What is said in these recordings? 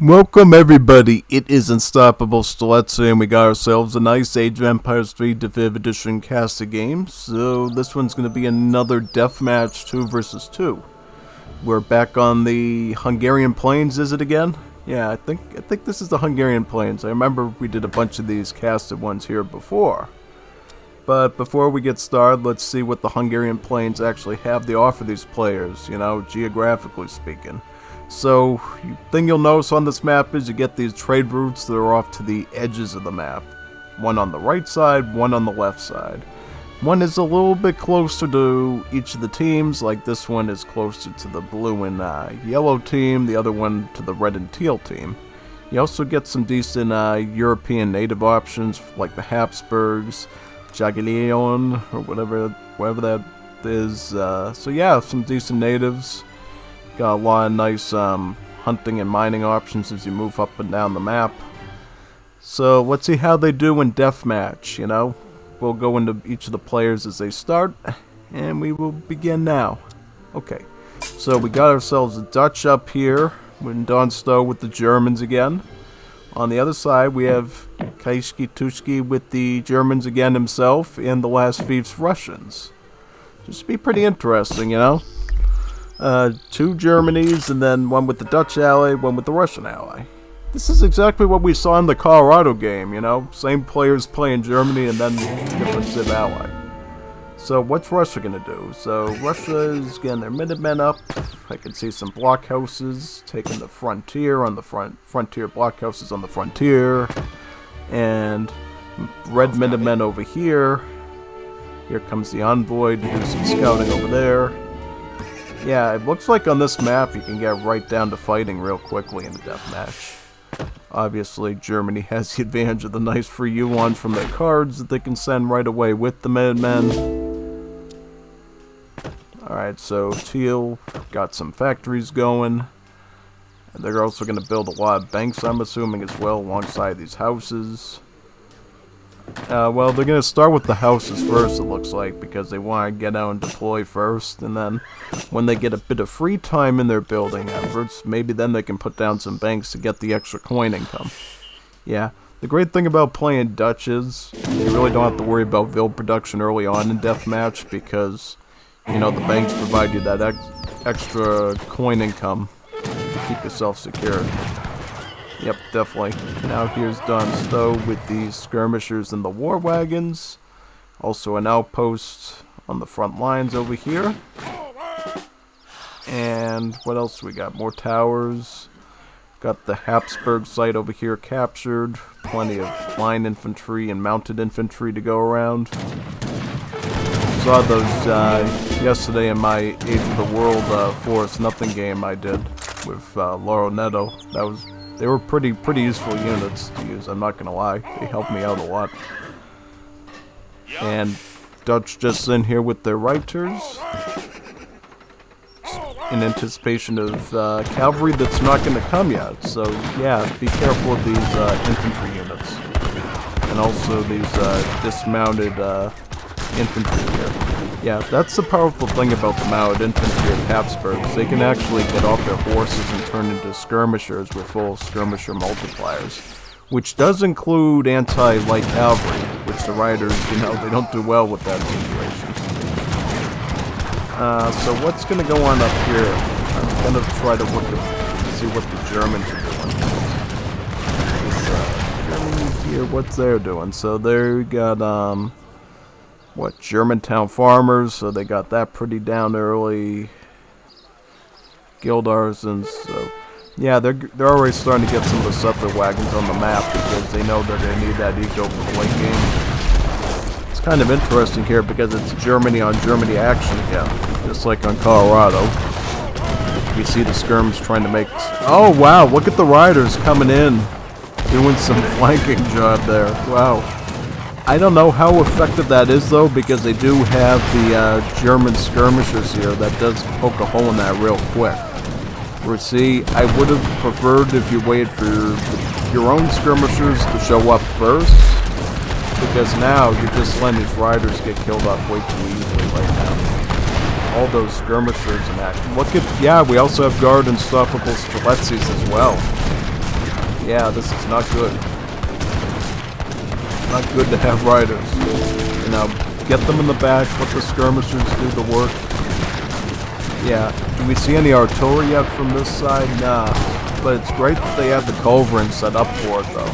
Welcome everybody, it is Unstoppable Stiletto, and we got ourselves a nice Age of Empires 3 Definitive Edition cast of games. So this one's going to be another Deathmatch 2 versus 2. We're back on the Hungarian Plains, is it again? Yeah, I think this is the Hungarian Plains. I remember we did a bunch of these casted ones here before. But before we get started, let's see what the Hungarian Plains actually have to offer these players, you know, geographically speaking. So, the thing you'll notice on this map is you get these trade routes that are off to the edges of the map. One on the right side, one on the left side. One is a little bit closer to each of the teams, like this one is closer to the blue and yellow team, the other one to the red and teal team. You also get some decent European native options, like the Habsburgs, Jagged Walls, or whatever that is. So yeah, some decent natives. Got a lot of nice hunting and mining options as you move up and down the map. So let's see how they do in Deathmatch, you know. We'll go into each of the players as they start, and we will begin now. Okay, so we got ourselves a Dutch up here, in Donstow with the Germans again. On the other side, we have Kaiski Tuski with the Germans again himself, and the last Fief's Russians. Just be pretty interesting, you know. Two Germanys, and then one with the Dutch ally, one with the Russian ally. This is exactly what we saw in the Colorado game, you know? Same players playing Germany and then different Civ ally. So what's Russia gonna do? So Russia is getting their Minutemen up. I can see some blockhouses taking the frontier on the frontier blockhouses on the frontier. And red Minutemen over here. Here comes the envoy to do some scouting over there. Yeah, it looks like on this map you can get right down to fighting real quickly in a deathmatch. Obviously, Germany has the advantage of the nice free yuan from their cards that they can send right away with the Minutemen. Alright, so Teal got some factories going. And they're also going to build a lot of banks, I'm assuming, as well, alongside these houses. Well, they're going to start with the houses first, it looks like, because they want to get out and deploy first, and then when they get a bit of free time in their building efforts, maybe then they can put down some banks to get the extra coin income. Yeah, the great thing about playing Dutch is you really don't have to worry about build production early on in Deathmatch, because, you know, the banks provide you that extra coin income to keep yourself secure. Yep, definitely. Now here's Don Stowe with these skirmishers and the war wagons. Also an outpost on the front lines over here. And what else we got? More towers. Got the Habsburg site over here captured. Plenty of line infantry and mounted infantry to go around. Saw those yesterday in my Age of the World Forest Nothing game I did with Lauro Neto. They were pretty useful units to use, I'm not gonna lie. They helped me out a lot. And Dutch just in here with their Reiters in anticipation of cavalry that's not gonna come yet. So yeah, be careful of these infantry units. And also these dismounted infantry here. Yeah, that's the powerful thing about the mounted infantry of Habsburgs. They can actually get off their horses and turn into skirmishers with full skirmisher multipliers, which does include anti-light cavalry, which the riders, you know, they don't do well with that situation. So what's going to go on up here? I'm going to try to look at, see what the Germans are doing. Germany here, what's they're doing? So they got, what, Germantown farmers, so they got that pretty down early. Guild artisans, so yeah, they're already starting to get some of the settler wagons on the map because they know they're going to need that eco for the late game. It's kind of interesting here because it's Germany on Germany action again, just like on Colorado. You see the skirms trying to make... Oh wow, look at the riders coming in, doing some flanking job there, wow. I don't know how effective that is though, because they do have the German skirmishers here that does poke a hole in that real quick. Where see, I would have preferred if you waited for your own skirmishers to show up first, because now you're just letting these riders get killed off way too easily right now. All those skirmishers in action. Look at, yeah, we also have guard unstoppable Streletzes as well. Yeah, this is not good. Not good to have riders. You know, get them in the back, let the skirmishers do the work. Yeah, do we see any artillery yet from this side? Nah. But it's great that they have the culverin set up for it, though.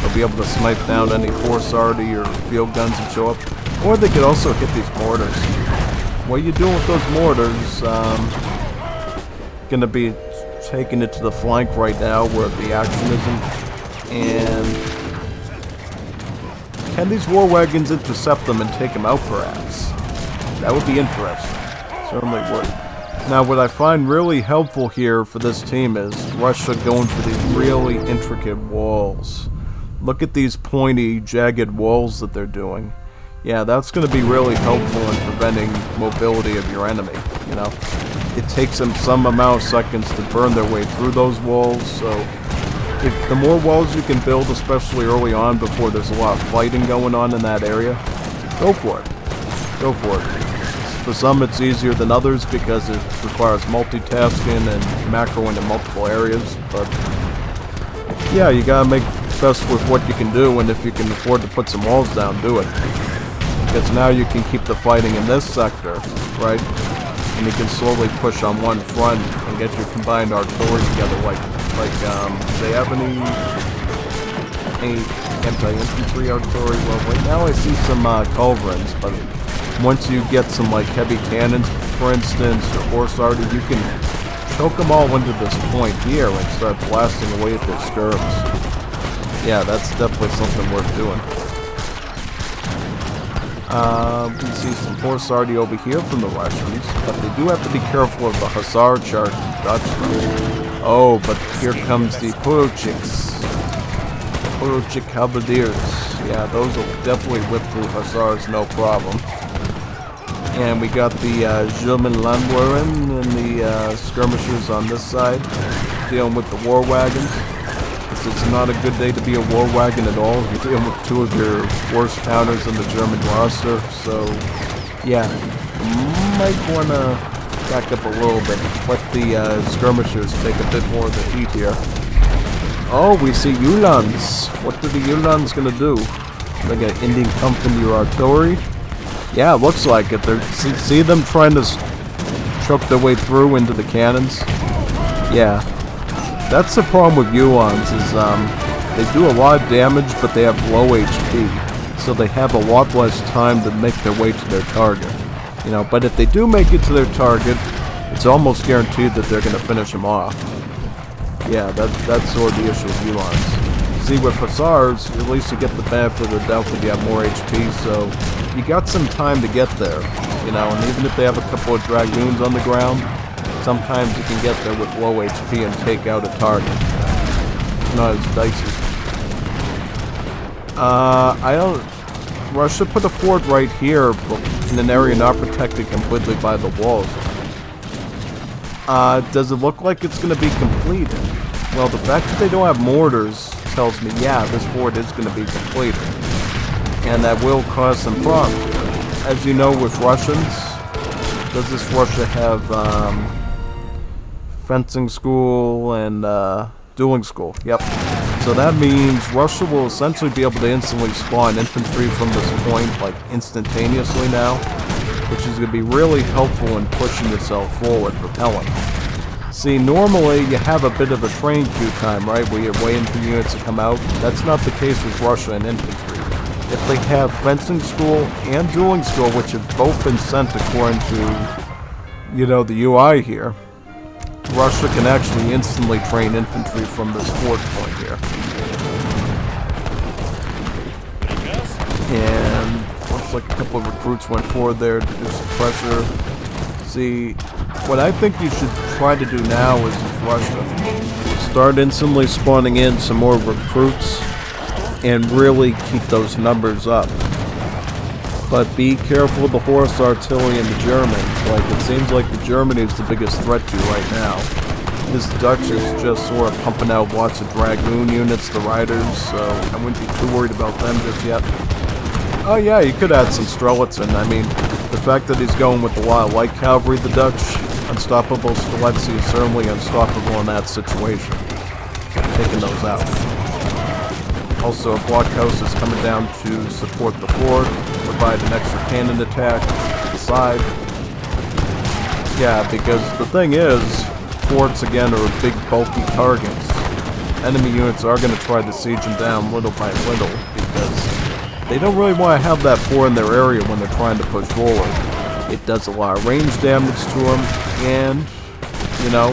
They'll be able to snipe down any horse arty or field guns that show up. Or they could also hit these mortars. What are you doing with those mortars? Gonna be taking it to the flank right now where the action isn't. And can these war wagons intercept them and take them out, perhaps? That would be interesting. Certainly would. Now, what I find really helpful here for this team is Russia going for these really intricate walls. Look at these pointy, jagged walls that they're doing. Yeah, that's going to be really helpful in preventing mobility of your enemy, you know. It takes them some amount of seconds to burn their way through those walls, so if the more walls you can build, especially early on before there's a lot of fighting going on in that area, go for it. Go for it. For some it's easier than others because it requires multitasking and macroing in multiple areas, but yeah, you gotta make best with what you can do, and if you can afford to put some walls down, do it. Because now you can keep the fighting in this sector, right? And you can slowly push on one front and get your combined artillery together. Do they have any anti-infantry artillery? Well, right now I see some culverins, but once you get some like heavy cannons, for instance, or horse arty, you can choke them all into this point here and start blasting away at their skirms. Yeah, that's definitely something worth doing. We see some horse arty over here from the Russians, but they do have to be careful of the hussar charge Dutch. Oh, but here comes the Poruchiks. Poruchik halberdiers. Yeah, those will definitely whip through hussars, no problem. And we got the German Landwehren and the skirmishers on this side, dealing with the war wagons. It's not a good day to be a war wagon at all. You're dealing with two of your worst counters in the German roster, so yeah, might want to back up a little bit. Let the skirmishers take a bit more of the heat here. Oh, we see Uhlans. What are the Uhlans gonna do? They're gonna Indian company your artillery? Yeah, it looks like it. See them trying to choke their way through into the cannons? Yeah. That's the problem with Uhlans, is they do a lot of damage, but they have low HP. So they have a lot less time to make their way to their target. You know, but if they do make it to their target, it's almost guaranteed that they're going to finish them off. Yeah, that's sort of the issue with Uhlans. See, with Hussars, at least you get the benefit of the doubt that you have more HP, so you got some time to get there. You know, and even if they have a couple of dragoons on the ground, sometimes you can get there with low HP and take out a target. It's not as dicey. Russia put a fort right here, but in an area not protected completely by the walls. Does it look like it's going to be completed? Well, the fact that they don't have mortars tells me, yeah, this fort is going to be completed. And that will cause some problems. As you know, with Russians, does this Russia have fencing school and dueling school? Yep. So that means Russia will essentially be able to instantly spawn infantry from this point, like instantaneously now, which is going to be really helpful in pushing yourself forward, propelling. See, normally you have a bit of a train queue time, right, where you're waiting for units to come out. That's not the case with Russia and infantry. If they have fencing school and dueling school, which have both been sent according to, you know, the UI here, Russia can actually instantly train infantry from this fort point here. And looks like a couple of recruits went forward there to do some pressure. See, what I think you should try to do now is Russia start instantly spawning in some more recruits and really keep those numbers up. But be careful of the horse artillery and the Germans. Like, it seems like the Germany is the biggest threat to you right now. This Dutch is just sort of pumping out lots of dragoon units, the riders, so I wouldn't be too worried about them just yet. Oh yeah, you could add some Strelitzin. I mean, the fact that he's going with a lot of light cavalry, the Dutch, unstoppable Strelitzi is certainly unstoppable in that situation. taking those out. Also, a blockhouse is coming down to support the fort, provide an extra cannon attack to the side. Yeah, because the thing is, forts again are big bulky targets. Enemy units are going to try to siege them down little by little because they don't really want to have that fort in their area when they're trying to push forward. It does a lot of range damage to them, and, you know,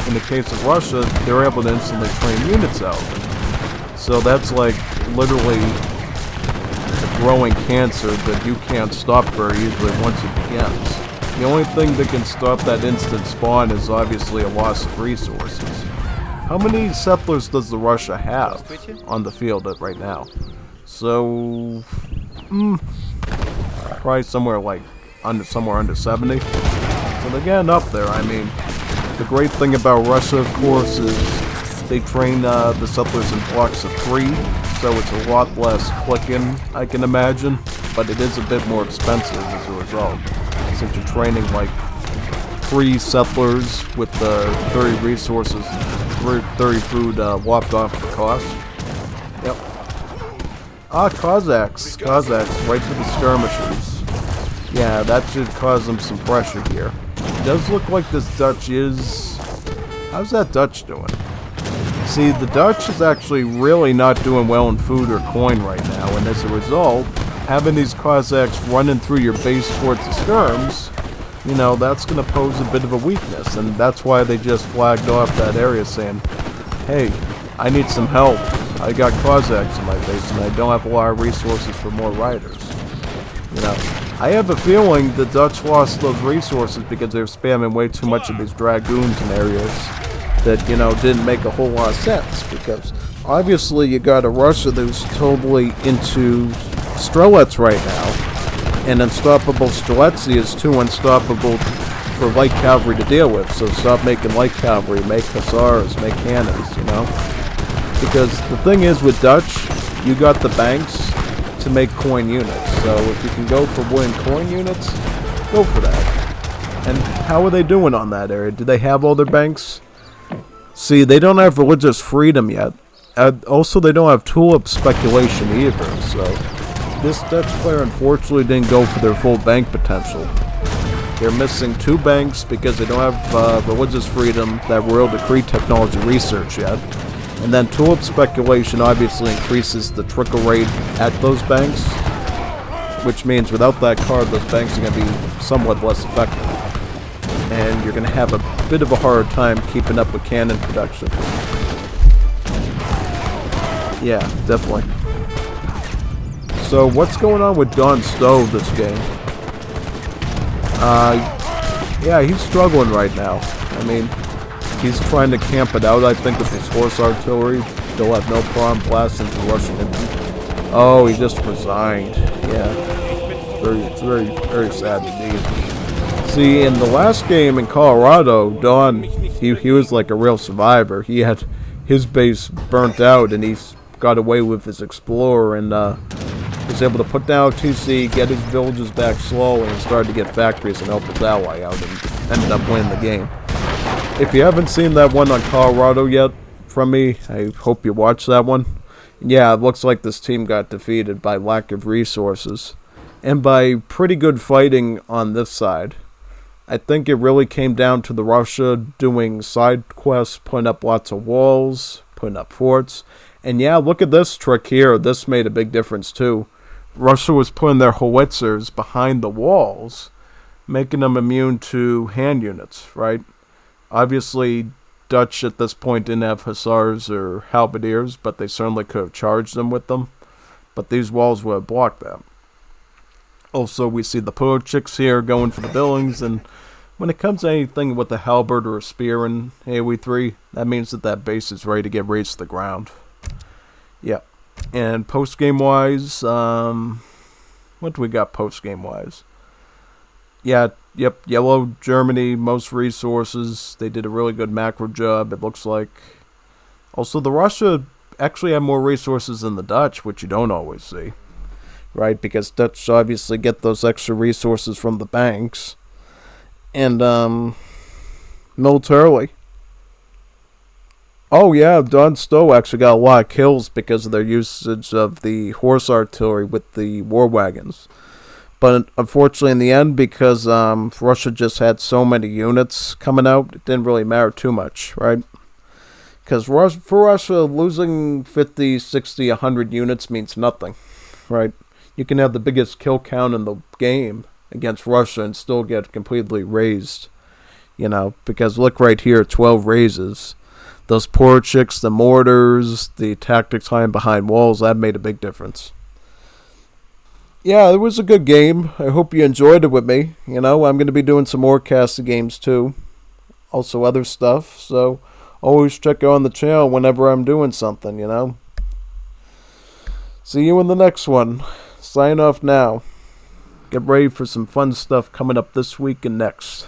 in the case of Russia, they're able to instantly train units out. So that's like literally a growing cancer that you can't stop very easily once it begins. The only thing that can stop that instant spawn is obviously a loss of resources. How many settlers does the Russia have on the field right now? So, probably somewhere like somewhere under 70. So they're getting up there. I mean, the great thing about Russia, of course, is they train the settlers in blocks of 3, so it's a lot less clicking, I can imagine, but it is a bit more expensive as a result. Since you're training like 3 settlers with 30 resources, 30 food whopped off the cost. Yep. Cossacks, right to the skirmishers. Yeah, that should cause them some pressure here. It does look like this Dutch is... How's that Dutch doing? See, the Dutch is actually really not doing well in food or coin right now, and as a result, having these Cossacks running through your base towards the skirms, you know, that's going to pose a bit of a weakness, and that's why they just flagged off that area saying, hey, I need some help. I got Cossacks in my base, and I don't have a lot of resources for more riders. You know, I have a feeling the Dutch lost those resources because they were spamming way too much of these dragoons in areas that, you know, didn't make a whole lot of sense, because obviously you got a Russia that's totally into Strelets right now. And unstoppable Streletsy is too unstoppable for light cavalry to deal with, so stop making light cavalry, make hussars, make cannons, you know? Because the thing is with Dutch, you got the banks to make coin units, so if you can go for wooden coin units, go for that. And how are they doing on that area? Do they have all their banks? See, they don't have religious freedom yet. Also, they don't have tulip speculation either, so... This Dutch player unfortunately didn't go for their full bank potential. They're missing 2 banks because they don't have religious freedom, that royal decree technology research yet. And then tulip speculation obviously increases the trickle rate at those banks, which means without that card, those banks are going to be somewhat less effective. And you're going to have a bit of a hard time keeping up with cannon production. Yeah, definitely. So what's going on with Don Stove this game? Yeah, he's struggling right now. I mean, he's trying to camp it out, I think, with his horse artillery. They'll have no problem blasting the Russian infantry. Oh, he just resigned. Yeah. It's very sad indeed. See, in the last game in Colorado, Don, he was like a real survivor. He had his base burnt out, and he got away with his explorer, and was able to put down TC, get his villages back slowly, and started to get factories and help his ally out, and ended up winning the game. If you haven't seen that one on Colorado yet from me, I hope you watch that one. Yeah, it looks like this team got defeated by lack of resources, and by pretty good fighting on this side. I think it really came down to the Russia doing side quests, putting up lots of walls, putting up forts, and yeah, look at this trick here. This made a big difference too. Russia was putting their howitzers behind the walls, making them immune to hand units, right? Obviously, Dutch at this point didn't have hussars or halberdiers, but they certainly could have charged them with them. But these walls would have blocked them. Also, we see the Pochicks here going for the buildings, and when it comes to anything with a halberd or a spear in AoE 3, that means that base is ready to get razed to the ground. Yep. And post-game wise, what do we got post-game wise? Yeah, yep, Yellow Germany, most resources. They did a really good macro job, it looks like. Also, the Russia actually have more resources than the Dutch, which you don't always see. Right, because Dutch obviously get those extra resources from the banks. And, militarily, Oh yeah, Don Stowe actually got a lot of kills because of their usage of the horse artillery with the war wagons. But unfortunately, in the end, because Russia just had so many units coming out, it didn't really matter too much, right? Because for Russia, losing 50, 60, 100 units means nothing, right? You can have the biggest kill count in the game against Russia and still get completely raised, because look right here, 12 raises. Those poor chicks, the mortars, the tactics hiding behind walls, that made a big difference. Yeah, it was a good game. I hope you enjoyed it with me. I'm going to be doing some more casting games too. Also other stuff, so always check out on the channel whenever I'm doing something. See you in the next one. Sign off now. Get ready for some fun stuff coming up this week and next.